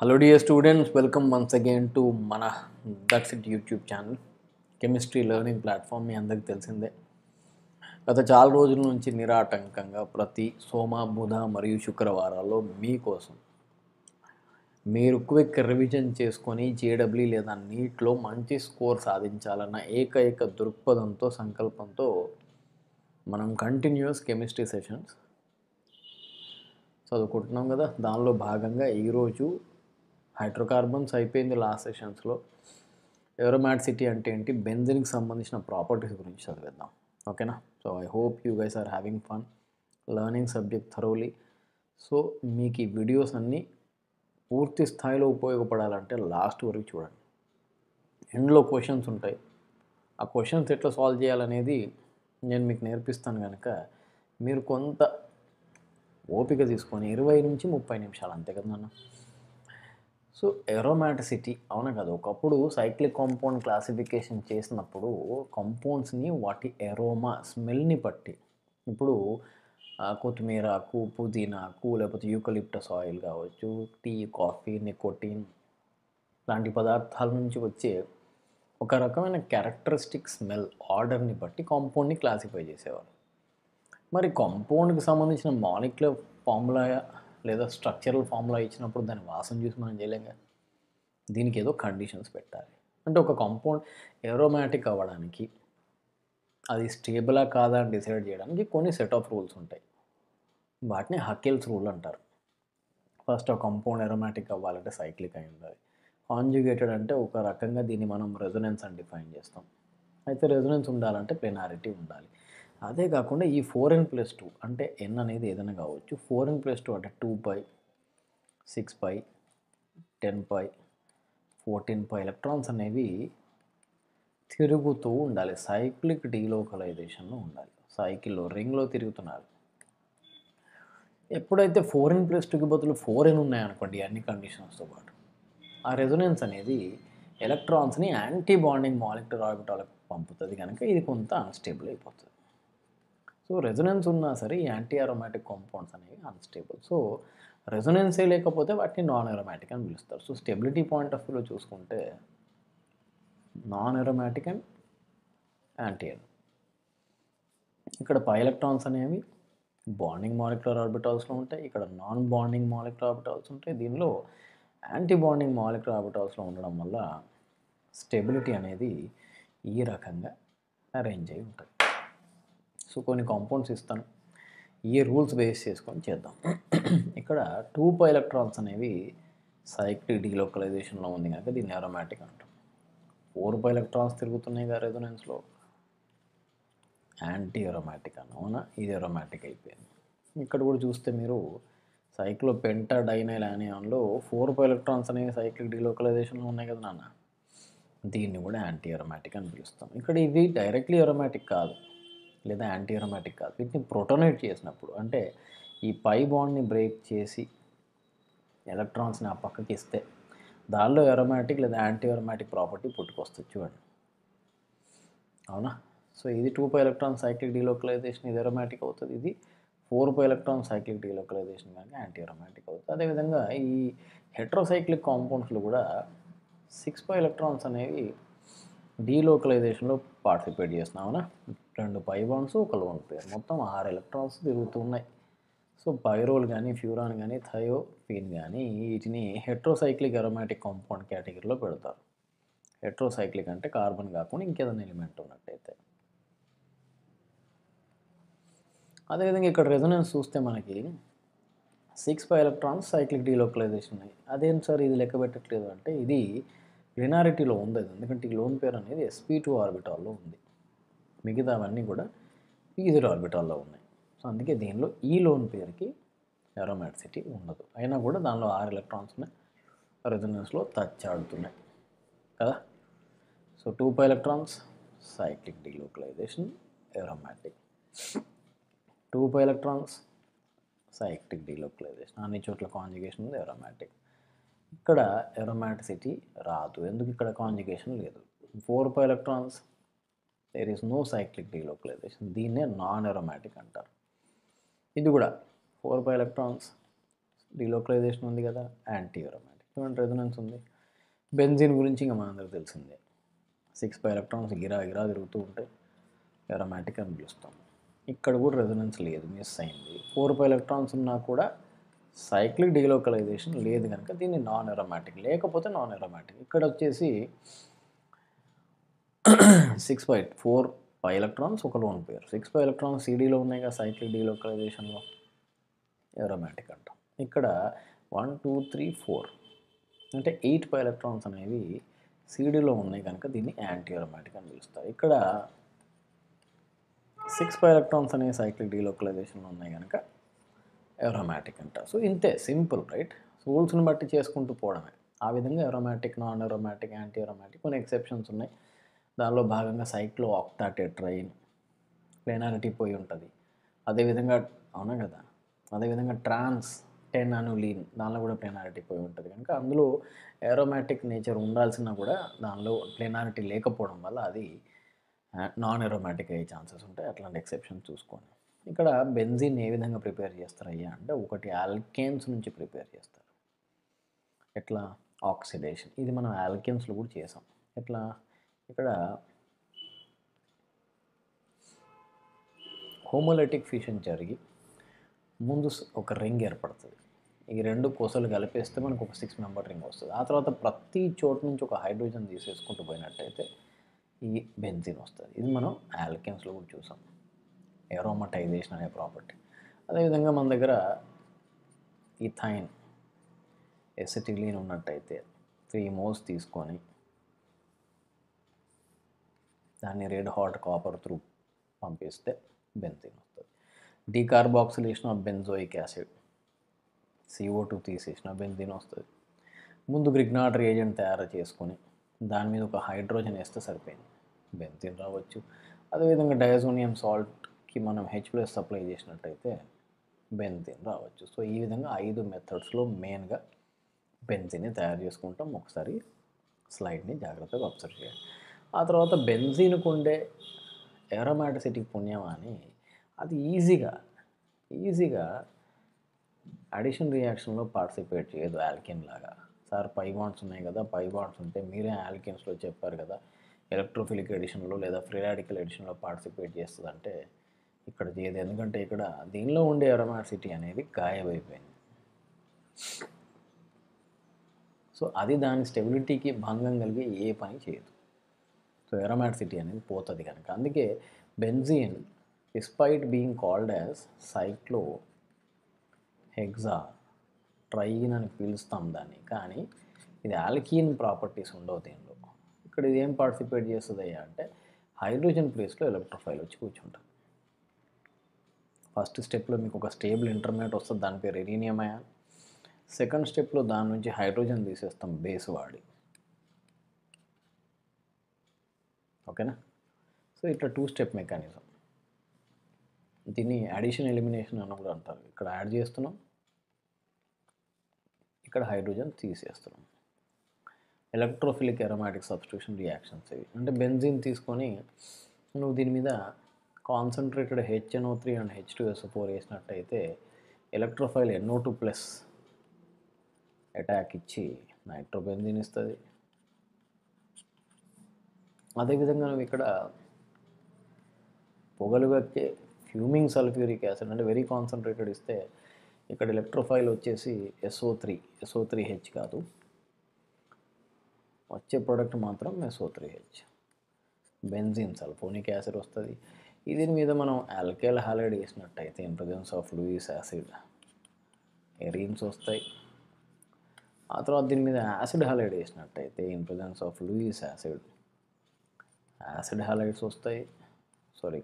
Hello dear students, welcome once again to Mana That's It YouTube channel chemistry learning platform. మీ అందరికి తెలిసిందే. గత చాలా రోజుల నుంచి నిరాటంకంగా ప్రతి సోమ బుధ మరియు శుక్రవారాల్లో మీకోసం మీరు క్విక్ రివిజన్ చేసుకొని జేడబ్ల్యూ లేదా నీట్లో మంచి స్కోర్ సాధించాలన్న ఏకైక దృక్పథంతో సంకల్పంతో మనం కంటిన్యూస్ కెమిస్ట్రీ సెషన్స్ చదువుకుంటున్నాం కదా. దానిలో భాగంగా ఈరోజు హైడ్రోకార్బన్స్ అయిపోయింది లాస్ట్ సెషన్స్లో. ఏరోమాటిసిటీ అంటే ఏంటి, బెంజిన్కి సంబంధించిన ప్రాపర్టీస్ గురించి చదివేద్దాం. ఓకేనా? So I hope you guys are having fun learning subject thoroughly. So మీకు ఈ వీడియోస్ అన్నీ పూర్తి స్థాయిలో ఉపయోగపడాలంటే లాస్ట్ వరకు చూడండి. ఎండ్లో క్వశ్చన్స్ ఉంటాయి. ఆ క్వశ్చన్స్ ఎట్లా సాల్వ్ చేయాలనేది నేను మీకు నేర్పిస్తాను కనుక మీరు కొంత ఓపిక తీసుకొని 20 నుంచి 30 నిమిషాలు అంతే కదా నాన్న. సో ఏరోమాటిసిటీ అవునా కదా, ఒకప్పుడు సైక్లిక్ కాంపౌండ్ క్లాసిఫికేషన్ చేసినప్పుడు కాంపౌండ్స్ని వాటి ఎరోమా స్మెల్ని బట్టి, ఇప్పుడు కొత్తిమీర ఆకు, పుదీనా ఆకు, లేకపోతే యూకలిప్టస్ ఆయిల్ కావచ్చు, టీ, కాఫీ, నికోటిన్ లాంటి పదార్థాల నుంచి వచ్చే ఒక రకమైన క్యారెక్టరిస్టిక్ స్మెల్ ఆర్డర్ని బట్టి కాంపౌండ్ని క్లాసిఫై చేసేవారు. మరి కాంపౌండ్కి సంబంధించిన మాలిక్యులర్ ఫార్ములా లేదా స్ట్రక్చరల్ ఫార్ములా ఇచ్చినప్పుడు దాని వాసన చూసి మనం చేయలేంగా. దీనికి ఏదో కండిషన్స్ పెట్టాలి. అంటే ఒక కాంపౌండ్ ఏరోమాటిక్ అవ్వడానికి, అది స్టేబులా కాదా అని డిసైడ్ చేయడానికి కొన్ని సెట్ ఆఫ్ రూల్స్ ఉంటాయి. వాటిని హకెల్స్ రూల్ అంటారు. ఫస్ట్ ఒక కాంపౌండ్ ఏరోమాటిక్ అవ్వాలంటే సైక్లిక్ అయి ఉండాలి. కాంజుగేటెడ్ అంటే ఒక రకంగా దీన్ని మనం రెజొనెన్స్ అని డిఫైన్ చేస్తాం. అయితే రెజొనెన్స్ ఉండాలంటే ప్లెనారిటీ ఉండాలి. అదే కాకుండా ఈ 4n+2 అంటే n అనేది ఏదైనా కావచ్చు. 4n+2 అంటే 2π, 6π, 10π, 14π ఎలక్ట్రాన్స్ అనేవి తిరుగుతూ ఉండాలి. సైక్లిక్ డీలోకలైజేషన్లో ఉండాలి. సైకిల్లో రింగ్లో తిరుగుతున్నారు. ఎప్పుడైతే 4n+2కి బదులు 4n ఉన్నాయనుకోండి అన్ని కండిషన్స్తో పాటు, ఆ రెజొనెన్స్ అనేది ఎలక్ట్రాన్స్ని యాంటీ బాండింగ్ మాలిక్యులర్ ఆర్బిటాలకు పంపుతుంది కనుక ఇది కొంత అన్స్టేబుల్ అయిపోతుంది. సో రెజొనెన్స్ ఉన్నా సరే ఈ యాంటీ అరోమాటిక్ కాంపౌండ్స్ అనేవి అన్స్టేబుల్. సో రెజొనెన్సే లేకపోతే వాటిని నాన్ అరోమాటిక్ అని పిలుస్తారు. సో స్టెబిలిటీ పాయింట్ ఆఫ్ వ్యూలో చూసుకుంటే non aromatic and anti aromatic. ఇక్కడ పై ఎలక్ట్రాన్స్ అనేవి బాండింగ్ మాలిక్యులర్ ఆర్బిటాల్స్లో ఉంటాయి, ఇక్కడ నాన్ బాండింగ్ మాలిక్యులర్ ఆర్బిటాల్స్ ఉంటాయి. దీనిలో యాంటీ బాండింగ్ మాలిక్యులర్ ఆర్బిటాల్స్లో ఉండడం వల్ల స్టెబిలిటీ అనేది ఈ రకంగా అరేంజ్ అయి ఉంటుంది. సో కొన్ని కాంపౌండ్స్ ఇస్తాను, ఈ రూల్స్ బేస్ చేసుకొని చేద్దాం. ఇక్కడ 2π ఎలక్ట్రాన్స్ అనేవి సైక్లిక్ డీలోకలైజేషన్లో ఉంది కనుక దీన్ని అరోమాటిక్ అంటాం. 4π ఎలక్ట్రాన్స్ తిరుగుతున్నాయి కదా రెజొనెన్స్లో, యాంటీ అరోమాటిక్ అవునా, ఇది అరోమాటిక్ అయిపోయింది. ఇక్కడ కూడా చూస్తే మీరు సైక్లో పెంటాడైనైల్ యానియాన్లో 4π ఎలక్ట్రాన్స్ అనేవి సైక్లిక్ డీలోకలైజేషన్లో ఉన్నాయి కదా నాన్న, దీన్ని కూడా యాంటీ అరోమాటిక్ అని పిలుస్తాం. ఇక్కడ ఇవి డైరెక్ట్లీ అరోమాటిక్ కాదు లేదా యాంటీ అరోమాటిక్ కాదు. వీటిని ప్రొటోనేట్ చేసినప్పుడు, అంటే ఈ పై బాండ్ని బ్రేక్ చేసి ఎలక్ట్రాన్స్ని ఆ పక్కకి ఇస్తే దానిలో అరోమాటిక్ లేదా యాంటీ అరోమాటిక్ ప్రాపర్టీ పుట్టుకొస్తుంది చూడండి. అవునా? సో ఇది 2π ఎలక్ట్రాన్ సైక్లిక్ డీలోకలైజేషన్, ఇది అరోమాటిక్ అవుతుంది. ఇది 4π ఎలక్ట్రాన్ సైక్లిక్ డీలోకలైజేషన్ కనుక యాంటీ అరోమాటిక్ అవుతుంది. అదేవిధంగా ఈ హెట్రోసైక్లిక్ కాంపౌండ్స్లో కూడా 6π ఎలక్ట్రాన్స్ అనేవి డీలోకలైజేషన్లో పార్టిసిపేట్ చేస్తున్నావునా. 2 పై బాండ్స్, ఒక లోన్ పేర్, మొత్తం 6 ఎలక్ట్రాన్స్ తిరుగుతున్నాయి. సో పైరోల్ కానీ, ఫ్యూరాన్ కానీ, థయోఫీన్ కానీ వీటిని హెట్రోసైక్లిక్ అరోమాటిక్ కాంపౌండ్ కేటగిరీలో పెడతారు. హెట్రోసైక్లిక్ అంటే కార్బన్ కాకుండా ఇంకేదైనా ఎలిమెంట్ ఉన్నట్టయితే. అదేవిధంగా ఇక్కడ రెజొనెన్స్ చూస్తే మనకి 6π ఎలక్ట్రాన్స్ సైక్లిక్ డీలోకలైజేషన్ ఉన్నాయి. అదేం సార్ ఇది లెక్క పెట్టట్లేదు అంటే, ఇది ప్లెనారిటీలో ఉంది. ఎందుకంటే ఈ లోన్ పేర్ అనేది sp2 ఆర్బిటాల్లో ఉంది, మిగతావన్నీ కూడా p0 ఆర్బిటాల్లో ఉన్నాయి. సో అందుకే దీనిలో ఈ లోన్ పేరుకి ఏరోమాటిసిటీ ఉండదు. అయినా కూడా దానిలో 6 ఎలక్ట్రాన్స్ ఉన్నాయి, రెజొనెన్స్లో తచ్చాడుతున్నాయి కదా. So 2π electrons cyclic delocalisation aromatic, 2π electrons cyclic delocalisation, అన్ని చోట్ల కాంజుగేషన్ ఉంది, ఏరోమాటిక్. ఇక్కడ ఏరోమాటిసిటీ రాదు, ఎందుకు ఇక్కడ కాంజుగేషన్ లేదు. 4π electrons there is no cyclic delocalisation, దీన్నే నాన్ ఏరోమాటిక్ అంటారు. ఇది కూడా 4π ఎలక్ట్రాన్స్ డీలోకలైజేషన్ ఉంది కదా, యాంటీ ఏరోమాటిక్. ఇటువంటి రెజొనెన్స్ ఉంది. బెంజీన్ గురించి ఇంకా మనందరికి తెలిసిందే. 6 పై ఎలక్ట్రాన్స్ గిరా గిరా తిరుగుతూ ఉంటాయి, ఎరోమాటిక్ అని పిలుస్తాం. ఇక్కడ కూడా రెజొనెన్స్ లేదు, మిస్ అయింది. 4 పై ఎలక్ట్రాన్స్ ఉన్నా కూడా సైక్లిక్ డీలోకలైజేషన్ లేదు కనుక దీన్ని నాన్ ఎరోమాటిక్, లేకపోతే నాన్ ఎరోమాటిక్. ఇక్కడ వచ్చేసి 4 పై ఎలక్ట్రాన్స్ ఒక లోన్ పేర్, 6 పై ఎలక్ట్రాన్స్ సిడీలో ఉన్నాయి కదా సైక్లిక్ డీలోకలైజేషన్లో, ఎరోమాటిక్ అంటాం. ఇక్కడ 1 2 3 4 అంటే 8 పై ఎలక్ట్రాన్స్ అనేవి సిడీలో ఉన్నాయి కనుక దీన్ని యాంటీ ఎరోమాటిక్ అని పిలుస్తారు. ఇక్కడ 6 పై ఎలక్ట్రాన్స్ అనేవి సైక్లిక్ డీలోకలైజేషన్లో ఉన్నాయి కనుక ఎరోమాటిక్ అంటారు. సో ఇంతే, సింపుల్ రైట్. రూల్స్ని బట్టి చేసుకుంటూ పోవడమే. ఆ విధంగా aromatic, non aromatic, anti aromatic కొన్ని ఎక్సెప్షన్స్ ఉన్నాయి. దానిలో భాగంగా సైక్లో ఆక్టాటెట్రైన్ ప్లేనారిటీ పోయి ఉంటుంది. అదేవిధంగా అవునా కదా, అదేవిధంగా ట్రాన్స్ 10 అనులీన్ దానిలో కూడా ప్లేనారిటీ పోయి ఉంటుంది కనుక అందులో ఏరోమాటిక్ నేచర్ ఉండాల్సిన కూడా దానిలో ప్లేనారిటీ లేకపోవడం వల్ల అది నాన్ ఏరోమాటిక్ అయ్యే ఛాన్సెస్ ఉంటాయి. అట్లాంటి ఎక్సెప్షన్ చూసుకోండి. ఇక్కడ బెంజిన్ ఏ విధంగా ప్రిపేర్ చేస్తారయ్యా అంటే ఒకటి ఆల్కేన్స్ నుంచి ప్రిపేర్ చేస్తారు. ఎట్లా? ఆక్సిడేషన్. ఇది మనం ఆల్కేన్స్లో కూడా చేసాం. ఎట్లా? ఇక్కడ హోమోలైటిక్ ఫిషన్ జరిగి ముందు ఒక రింగ్ ఏర్పడుతుంది. ఈ రెండు కోసలు కలిపేస్తే మనకు ఒక 6 మెంబర్ రింగ్ వస్తుంది. ఆ తర్వాత ప్రతి చోటు నుంచి ఒక హైడ్రోజన్ తీసేసుకుంటూ పోయినట్టయితే ఈ బెంజిన్ వస్తుంది. ఇది మనం ఆల్కేన్స్లో కూడా చూసాం, ఎరోమటైజేషన్ అనే ప్రాపర్టీ. అదేవిధంగా మన దగ్గర ఇథైన్ ఎసిటిలీన్ ఉన్నట్టయితే 3 మోల్స్ తీసుకొని దాన్ని రెడ్ హాట్ కాపర్ త్రూ పంపిస్తే బెంజిన్ వస్తుంది. Decarboxylation of benzoic acid, CO2 తీసేసిన బెంజిన్ వస్తుంది. ముందు గ్రిగ్నాట్ రియేజెంట్ తయారు చేసుకొని దాని మీద ఒక హైడ్రోజన్ వేస్తే సరిపోయింది, బెంజిన్ రావచ్చు. అదేవిధంగా డయాజోనియం సాల్ట్కి మనం H+ సప్లై చేసినట్టయితే బెంజిన్ రావచ్చు. సో ఈ విధంగా 5 మెథడ్స్లో మెయిన్గా బెంజిన్ని తయారు చేసుకుంటాం. ఒకసారి స్లైడ్ని జాగ్రత్తగా అబ్జర్వ్ చేయండి. ఆ తర్వాత బెంజిన్కు ఉండే ఏరోమాటిసిటీ పుణ్యమా అని అది ఈజీగా అడిషన్ రియాక్షన్లో పార్టిసిపేట్ చేయదు ఆల్కిన్ లాగా. సార్ పై బాండ్స్ ఉన్నాయి కదా, పై బాండ్స్ ఉంటే మీరే ఆల్కిన్స్లో చెప్పారు కదా ఎలక్ట్రోఫిలిక్ ఎడిషన్లో లేదా ఫ్రీ రాడికల్ ఎడిషన్లో పార్టిసిపేట్ చేస్తుంది అంటే ఇక్కడ చేయదు. ఎందుకంటే ఇక్కడ దీనిలో ఉండే అరోమాటిసిటీ అనేది గాయమైపోయింది. సో అది దాని స్టెబిలిటీకి భంగం కలిగి ఏ పని చేయదు. సో అరోమాటిసిటీ అనేది పోతుంది కనుక అందుకే benzene despite being called as cyclohexatriene అని పిలుస్తాం దాన్ని, కానీ ఇది ఆల్కీన్ ప్రాపర్టీస్ ఉండవు దీనిలో. ఇక్కడ ఇది ఏం పార్టిసిపేట్ చేస్తుంది అంటే హైడ్రోజన్ ప్లేస్లో ఎలక్ట్రోఫైల్ వచ్చి కూర్చుంటుంది. ఫస్ట్ స్టెప్లో మీకు ఒక స్టేబుల్ ఇంటర్మీడియట్ వస్తుంది, దాని పేరు ఇరీనియం అయాన్. సెకండ్ స్టెప్లో దాని నుంచి హైడ్రోజన్ తీసేస్తాం బేస్ వాడి, ఓకేనా. సో ఇట్లా 2 స్టెప్ మెకానిజం. దీన్ని అడిషన్ ఎలిమినేషన్ అని కూడా అంటారు. ఇక్కడ యాడ్ చేస్తున్నాం, ఇక్కడ హైడ్రోజన్ తీసేస్తున్నాం. ఎలక్ట్రోఫిలిక్ అరోమాటిక్ సబ్స్టిట్యూషన్ రియాక్షన్స్ ఇవి. అంటే బెంజిన్ తీసుకొని నువ్వు దీని మీద కాన్సన్ట్రేటెడ్ HNO3 అండ్ H2SO4 వేసినట్టయితే ఎలక్ట్రోఫైల్ NO2+ అటాక్ ఇచ్చి నైట్రోబెంజిన్ ఇస్తుంది. అదేవిధంగా నువ్వు ఇక్కడ పొగలుగక్కే ఫ్యూమింగ్ సల్ఫ్యూరిక్ యాసిడ్ అంటే వెరీ కాన్సన్ట్రేటెడ్ ఇస్తే ఇక్కడ ఎలక్ట్రోఫైల్ వచ్చేసి SO3H కాదు, వచ్చే ప్రోడక్ట్ మాత్రం SO3H, బెంజిన్ సల్ఫోనిక్ యాసిడ్ వస్తుంది. దీని మీద మనం ఆల్కైల్ హాలైడ్ వేసినట్టయితే in presence of Lewis acid arenes వస్తాయి. ఆ తర్వాత దీని మీద యాసిడ్ హాలైడ్ వేసినట్టయితే in presence of Lewis acid halides వస్తాయి,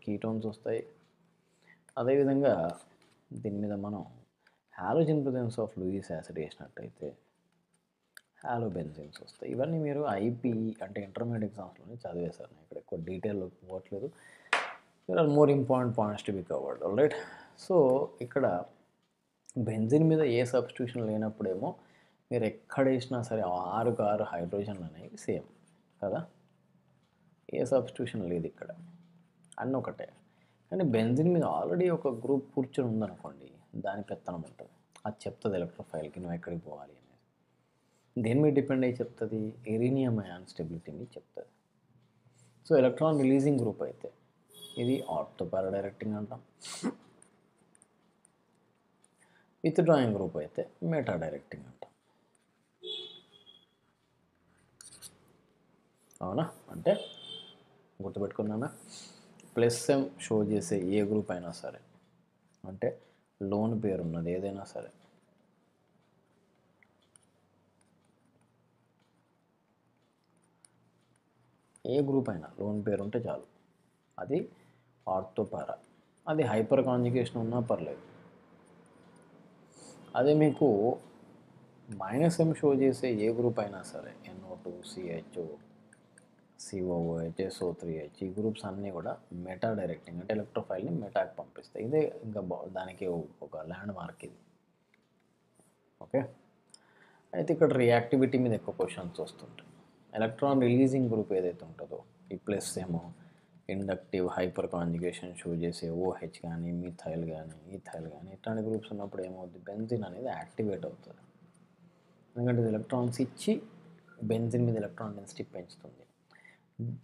కీటోన్స్ వస్తాయి. అదేవిధంగా దీని మీద మనం halogen presence of Lewis acid వేసినట్టయితే హాలోబెంజిన్స్ వస్తాయి. ఇవన్నీ మీరు IPE అంటే ఇంటర్మీడియట్ ఎగ్జామ్స్లోనే చదివేశారు, ఇక్కడ ఎక్కువ డీటెయిల్లోకి పోవట్లేదు. There are more important points to be covered, alright. So ఇక్కడ బెంజిన్ మీద ఏ సబ్స్టిట్యూషన్ లేనప్పుడేమో మీరు ఎక్కడ వేసినా సరే 6కు 6 హైడ్రోజన్లు అనేవి సేమ్ కదా, ఏ సబ్స్టిట్యూషన్ లేదు ఇక్కడ, అన్నీ ఒకటే. కానీ బెంజిన్ మీద ఆల్రెడీ ఒక గ్రూప్ కూర్చొని ఉందనుకోండి, దాని పెత్తనం ఉంటుంది, అది చెప్తుంది ఎలక్ట్రోఫైల్కి నువ్వు ఎక్కడికి పోవాలి అనేది. దేని మీద డిపెండ్ అయ్యి చెప్తుంది? ఇరీనియం అయాన్ స్టెబిలిటీని చెప్తుంది. సో ఎలక్ట్రాన్ రిలీజింగ్ గ్రూప్ అయితే ఇది ఆర్తో పారా డైరెక్టింగ్ అంటాం. విత్ డ్రాయింగ్ గ్రూప్ అయితే మెటా డైరెక్టింగ్ అంటాం. అవునా? అంటే గుర్తుపెట్టుకున్నానా? +m షో చేసే ఏ గ్రూప్ అయినా సరే, అంటే లోన్ పేరు ఉన్నది ఏదైనా సరే, ఏ గ్రూప్ అయినా లోన్ పేరు ఉంటే చాలు, అది ఆర్తో పారా. అది హైపర్ కాంజుగేషన్ ఉన్నా పర్లేదు. అదే మీకు -m షో చేసే ఏ గ్రూప్ అయినా సరే, NO2, CHO, COOH, SO3H, ఈ గ్రూప్స్ అన్నీ కూడా మెటా డైరెక్టింగ్, అంటే ఎలక్ట్రోఫైల్ని మెటాకి పంపిస్తాయి. ఇదే ఇంకా దానికి ఒక ల్యాండ్ మార్క్ ఇది. ఓకే, అయితే ఇక్కడ రియాక్టివిటీ మీద ఎక్కువ క్వశ్చన్స్ వస్తుంటాయి. ఎలక్ట్రాన్ రిలీజింగ్ గ్రూప్ ఏదైతే ఉంటుందో, ఈ +m inductive hyper conjugation show చేసే OH కానీ, మిథైల్ కానీ, ఈథైల్ కానీ, ఇట్లాంటి గ్రూప్స్ ఉన్నప్పుడు ఏమవుతుంది? బెంజిన్ అనేది యాక్టివేట్ అవుతుంది. ఎందుకంటే ఇది ఎలక్ట్రాన్స్ ఇచ్చి బెంజిన్ మీద ఎలక్ట్రాన్ డెన్సిటీ పెంచుతుంది.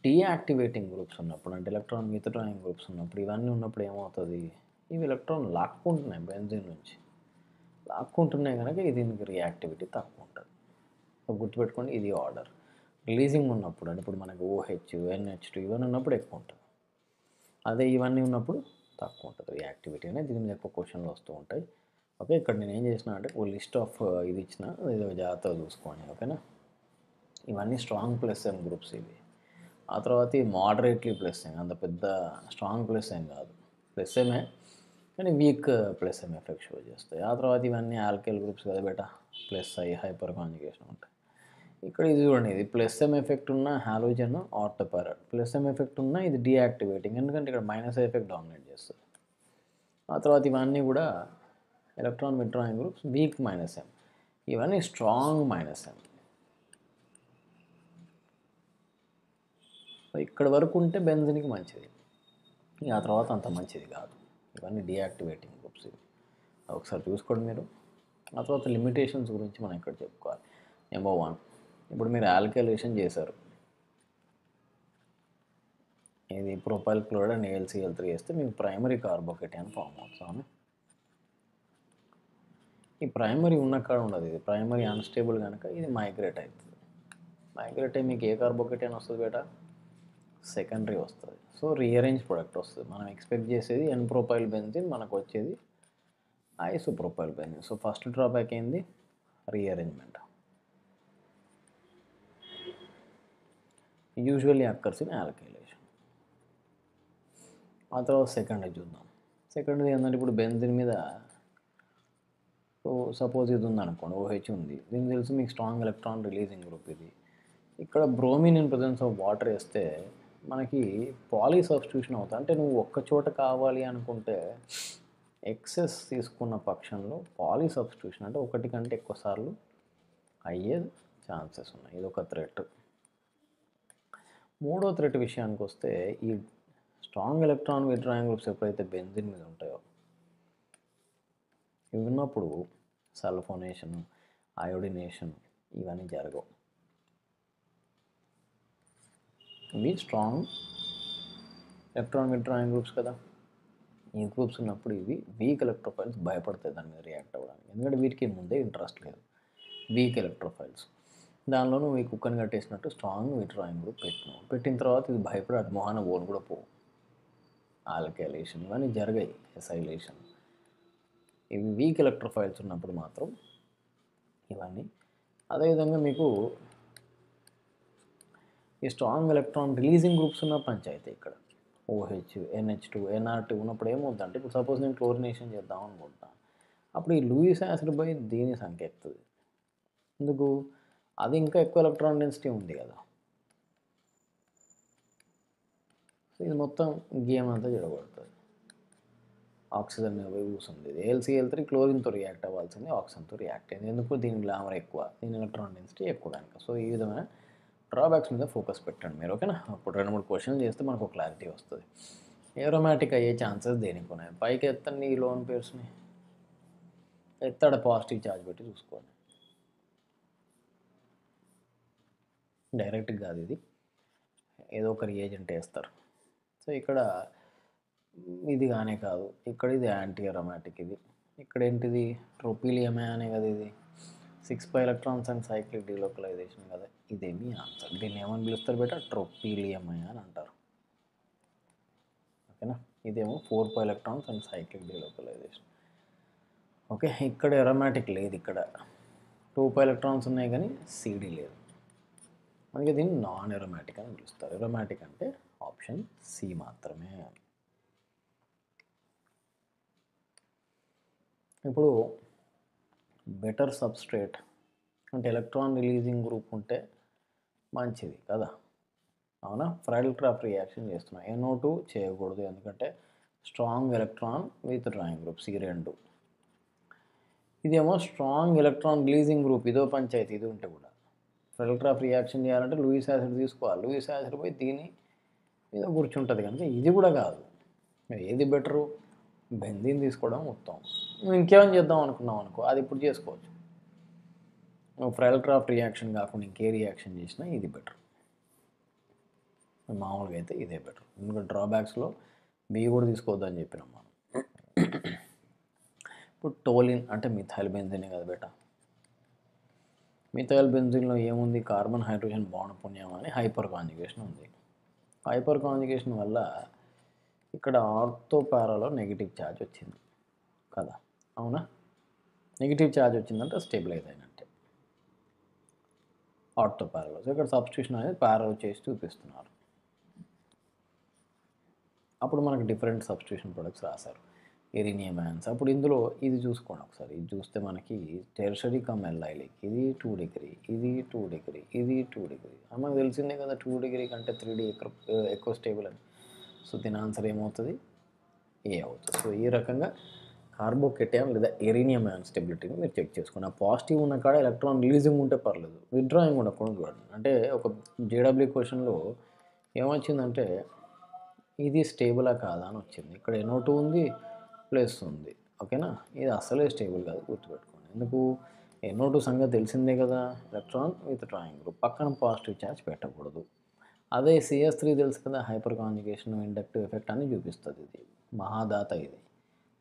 డీయాక్టివేటింగ్ గ్రూప్స్ ఉన్నప్పుడు, అంటే ఎలక్ట్రాన్ విత్డ్రాయింగ్ గ్రూప్స్ ఉన్నప్పుడు, ఇవన్నీ ఉన్నప్పుడు ఏమవుతుంది? ఇవి ఎలక్ట్రాన్ లాక్కుంటున్నాయి బెంజిన్ నుంచి. లాక్కుంటున్నాయి కనుక దీనికి రియాక్టివిటీ తక్కువ ఉంటుంది. గుర్తుపెట్టుకోండి, ఇది ఆర్డర్. రిలీజింగ్ ఉన్నప్పుడు, అంటే ఇప్పుడు మనకు OH, NH2 ఇవన్నీ ఉన్నప్పుడు ఎక్కువ ఉంటుంది. అదే ఇవన్నీ ఉన్నప్పుడు తక్కువ ఉంటుంది రియాక్టివిటీ అనేది. దీని మీద ఎక్కువ క్వశ్చన్లు వస్తూ ఉంటాయి. ఓకే, ఇక్కడ నేను ఏం చేసిన అంటే ఓ లిస్ట్ ఆఫ్ ఇది ఇచ్చిన, ఏదో జాగ్రత్తగా చూసుకోండి. ఓకేనా? ఇవన్నీ స్ట్రాంగ్ +m గ్రూప్స్ ఇవి. ఆ తర్వాత ఈ మోడరేట్లీ +m, అంత పెద్ద స్ట్రాంగ్ +m కాదు, +m కానీ వీక్ +m ఎఫెక్ట్ షో చేస్తాయి. ఆ తర్వాత ఇవన్నీ ఆల్కైల్ గ్రూప్స్ కదా బేటా, +I హైపర్ కాంజుగేషన్ ఉంటాయి. ఇక్కడ ఇది చూడండి, ఇది +m ఎఫెక్ట్ ఉన్న హాలోజన్ ఆర్తో పారా, +m ఎఫెక్ట్ ఉన్న ఇది డీయాక్టివేటింగ్, ఎందుకంటే ఇక్కడ -I ఎఫెక్ట్ డామినేట్ చేస్తుంది. ఆ తర్వాత ఇవన్నీ కూడా electron withdrawing groups week -m, ఇవన్నీ స్ట్రాంగ్ -m. ఇక్కడ వరకు ఉంటే బెంజిన్కి మంచిది, ఆ తర్వాత అంత మంచిది కాదు. ఇవన్నీ డీయాక్టివేటింగ్ గ్రూప్స్ ఇవి. ఒకసారి చూసుకోండి మీరు. ఆ తర్వాత లిమిటేషన్స్ గురించి మనం ఇక్కడ చెప్పుకోవాలి. నెంబర్ 1, ఇప్పుడు మీరు ఆల్కైలేషన్ చేశారు, ఇది ప్రొపైల్ క్లోరైడ్ అండ్ AlCl3 వేస్తే మీకు ప్రైమరీ కార్బోకేటైన్ ఫామ్ అవుతుంది. ఈ ప్రైమరీ ఉన్న కాడ ఉండదు, ఇది ప్రైమరీ అన్స్టేబుల్ కనుక ఇది మైగ్రేట్ అవుతుంది. మైగ్రేట్ అయ్యి మీకు ఏ కార్బోకేటైన్ వస్తుంది బేటా? సెకండరీ వస్తుంది. సో రీఅరేంజ్ ప్రొడక్ట్ వస్తుంది. మనం ఎక్స్పెక్ట్ చేసేది N ప్రొపైల్ బెంజిన్, మనకు వచ్చేది isopropyl benzene. So first drawback ఏంది? Rearrangement. Usually occurs in alkylation. ఆ తర్వాత సెకండరీ చూద్దాం. సెకండరీ ఏంటంటే ఇప్పుడు బెంజిన్ మీద సపోజ్ ఇది ఉందనుకోండి, OH ఉంది, దీనికి తెలిసి మీకు స్ట్రాంగ్ ఎలక్ట్రాన్ రిలీజింగ్ గ్రూప్ ఇది. ఇక్కడ bromine in presence of water వేస్తే మనకి పాలీ సబ్స్టిట్యూషన్ అవుతుంది. అంటే నువ్వు ఒక్క చోట కావాలి అనుకుంటే ఎక్సెస్ తీసుకున్న పక్షంలో పాలీ సబ్స్టిట్యూషన్, అంటే ఒకటి కంటే ఎక్కువ సార్లు అయ్యే ఛాన్సెస్ ఉన్నాయి. ఇది ఒక థ్రెట్. మూడో థ్రెట్ విషయానికి వస్తే, ఈ స్ట్రాంగ్ ఎలక్ట్రాన్ విత్డ్రాయింగ్ గ్రూప్స్ ఎప్పుడైతే బెంజిన్ మీద ఉంటాయో, ఇవి ఉన్నప్పుడు సల్ఫోనేషన్, అయోడినేషన్ ఇవన్నీ జరగవు. ఇవి స్ట్రాంగ్ ఎలక్ట్రాన్ విత్డ్రాయింగ్ గ్రూప్స్ కదా. ఈ గ్రూప్స్ ఉన్నప్పుడు ఇవి వీక్ ఎలక్ట్రోఫైల్స్ భయపడతాయి దాని మీద రియాక్ట్ అవ్వడానికి, ఎందుకంటే వీటికి ముందే ఇంట్రెస్ట్ లేదు. వీక్ ఎలక్ట్రోఫైల్స్, దానిలోనూ ఈ కుక్కని కట్టేసినట్టు స్ట్రాంగ్ విత్డ్రాయింగ్ గ్రూప్ పెట్టిన తర్వాత ఇది భయపడి అటు మొహాన ఓన్ కూడా పోవు. ఆల్కైలేషన్ ఇవన్నీ జరిగాయి, ఎసైలేషన్. ఇవి వీక్ ఎలక్ట్రోఫైల్స్ ఉన్నప్పుడు మాత్రం ఇవన్నీ. అదేవిధంగా మీకు ఈ స్ట్రాంగ్ ఎలక్ట్రాన్ రిలీజింగ్ గ్రూప్స్ ఉన్న పంచాయతీ ఇక్కడ OH, NH2, NR2 ఉన్నప్పుడు ఏమవుతుందంటే, ఇప్పుడు సపోజ్ నేను క్లోరినేషన్ చేద్దాం అనుకుంటున్నాను, అప్పుడు ఈ లూయిస్ యాసిడ్ బై దీని సంఖ్య ఎక్కుతుంది. ఎందుకు? అది ఇంకా ఎక్కువ ఎలక్ట్రాన్ డెన్సిటీ ఉంది కదా. సో ఇది మొత్తం గేమ్ అంతా జరగబడుతుంది. ఆక్సిజన్ మీద పోయి కూర్చుంది. AlCl3 క్లోరిన్తో రియాక్ట్ అవ్వాల్సింది ఆక్సిజన్తో రియాక్ట్ అయింది. ఎందుకు? దీని గ్లామర్ ఎక్కువ, దీని ఎలక్ట్రాన్ డెన్సిటీ ఎక్కువ కనుక. సో ఈ విధమైన డ్రాబ్యాక్స్ మీద ఫోకస్ పెట్టండి మీరు. ఓకేనా? అప్పుడు 2-3 క్వశ్చన్లు చేస్తే మనకు ఒక క్లారిటీ వస్తుంది. ఏరోమాటిక్ అయ్యే ఛాన్సెస్ దేనికి ఉన్నాయి? పైకి ఎత్తండి ఈ లోన్ పేర్స్ని, ఎత్తాడ పాజిటివ్ ఛార్జ్ పెట్టి చూసుకోండి. డైరెక్ట్గా కాదు ఇది, ఏదో ఒక రియేజెంట్ వేస్తారు. సో ఇక్కడ ఇది కానే కాదు, ఇక్కడ ఇది యాంటీ అరోమాటిక్, ఇది ఇక్కడ ఏంటిది ట్రోపీలియమే అనే కదా, ఇది 6 ఎలక్ట్రాన్స్ అండ్ సైక్లిక్ డీలోకలైజేషన్ కదా, ఇదేమి ఆన్సర్. దీన్ని ఏమని పిలుస్తారు బేట, ట్రోపీలియమే అని అంటారు. ఓకేనా, ఇదేమో 4 electrons and cyclic delocalisation. Okay, ఇక్కడ అరోమాటిక్ లేదు, ఇక్కడ 2 ఎలక్ట్రాన్స్ ఉన్నాయి కానీ సిడి లేదు, అందుకే దీన్ని నాన్ అరోమాటిక్ అని పిలుస్తారు. అరోమాటిక్ అంటే ఆప్షన్ సి మాత్రమే. ఇప్పుడు బెటర్ సబ్స్ట్రేట్ అంటే ఎలక్ట్రాన్ రిలీజింగ్ గ్రూప్ ఉంటే మంచిది కదా, అవునా. ఫ్రైడెల్-క్రాఫ్ట్ రియాక్షన్ చేస్తున్నాం, NO2 చేయకూడదు ఎందుకంటే strong electron with drawing group C2. ఇదేమో స్ట్రాంగ్ ఎలక్ట్రాన్ రిలీజింగ్ గ్రూప్, ఇదో పంచాయతీ, ఇది ఉంటే కూడా ఫ్రైడెల్-క్రాఫ్ట్ రియాక్షన్ చేయాలంటే లూయిస్ యాసిడ్ తీసుకోవాలి, లూయిస్ యాసిడ్ పోయి దీని మీద కూర్చుంటుంది కనుక ఇది కూడా కాదు. ఏది బెటరు, బెంజీన్ తీసుకోవడం ఉత్తమం. నువ్వు ఇంకేమైనా చేద్దాం అనుకున్నావు అనుకో, అది ఇప్పుడు చేసుకోవచ్చు. నువ్వు ఫ్రైడెల్-క్రాఫ్ట్ రియాక్షన్ కాకుండా ఇంకే రియాక్షన్ చేసినా ఇది బెటర్. మామూలుగా అయితే ఇదే బెటర్, ఎందుకంటే డ్రాబ్యాక్స్లో బి కూడా తీసుకోవద్దని చెప్పినాం మనం. ఇప్పుడు టోలిన్ అంటే మిథైల్ బెంజీనే కదా బేట. మిథైల్ బెంజీన్లో ఏముంది, కార్బన్ హైడ్రోజన్ బాండ్ పుణ్యం అని హైపర్ కాంజుగేషన్ ఉంది. హైపర్ కాంజుగేషన్ వల్ల ఇక్కడ ఆర్థో పారాలో నెగిటివ్ ఛార్జ్ వచ్చింది కదా, అవునా. నెగిటివ్ ఛార్జ్ వచ్చిందంటే స్టెబిలైజ్ అయినట్టే ఆర్థో పారాలో. సో ఇక్కడ సబ్స్టిట్యూషన్ అనేది పారాలో చేసి చూపిస్తున్నారు. అప్పుడు మనకు డిఫరెంట్ సబ్స్టిట్యూషన్ ప్రొడక్ట్స్ రాశారు, ఎరీనియం అయాన్స్. అప్పుడు ఇందులో ఇది చూసుకోండి ఒకసారి, ఇది చూస్తే మనకి టెర్షరీ కమ్ ఎల్ఐలిక్, ఇది 2 డిగ్రీ, ఇది 2 డిగ్రీ, ఇది 2 డిగ్రీ. మనకు తెలిసిందే కదా 2 డిగ్రీ కంటే 3D ఎక్కువ స్టేబుల్ అని. సో దీని ఆన్సర్ ఏమవుతుంది, ఏ అవుతుంది. సో ఈ రకంగా కార్బోకెటయాన్ లేదా ఎరీనియం అయాన్ స్టెబిలిటీని మీరు చెక్ చేసుకోండి. ఆ పాజిటివ్ ఉన్న కాడ ఎలక్ట్రాన్ రిలీజింగ్ ఉంటే పర్లేదు, విత్డ్రాయింగ్ ఉండకుండా చూడండి. అంటే ఒక JW క్వశ్చన్లో ఏమొచ్చిందంటే ఇది స్టేబులా కాదా అని వచ్చింది. ఇక్కడ NO2 ఉంది, ప్లస్ ఉంది, ఓకేనా. ఇది అసలే స్టేబుల్ కాదు, గుర్తుపెట్టుకోండి. ఎందుకు, NO2 సంగతి తెలిసిందే కదా, ఎలక్ట్రాన్ విత్ డ్రాయింగ్ గ్రూప్, పక్కన పాజిటివ్ ఛార్జ్ పెట్టకూడదు. అదే CS3 తెలుసు కదా, హైపర్ కాంజుగేషన్ ఇండక్టివ్ ఎఫెక్ట్ అని చూపిస్తుంది, ఇది మహాదాత ఇది.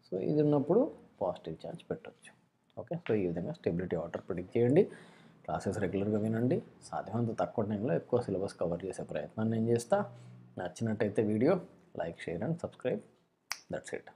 సో ఇది ఉన్నప్పుడు పాజిటివ్ ఛార్జ్ పెట్టవచ్చు. ఓకే, సో ఈ విధంగా స్టెబిలిటీ ఆర్డర్ ప్రిడిక్ట్ చేయండి. క్లాసెస్ రెగ్యులర్గా వినండి, సాధ్యమంత తక్కువ టైంలో ఎక్కువ సిలబస్ కవర్ చేసే ప్రయత్నం నేను చేస్తా. నచ్చినట్టయితే video like, share and subscribe. That's it.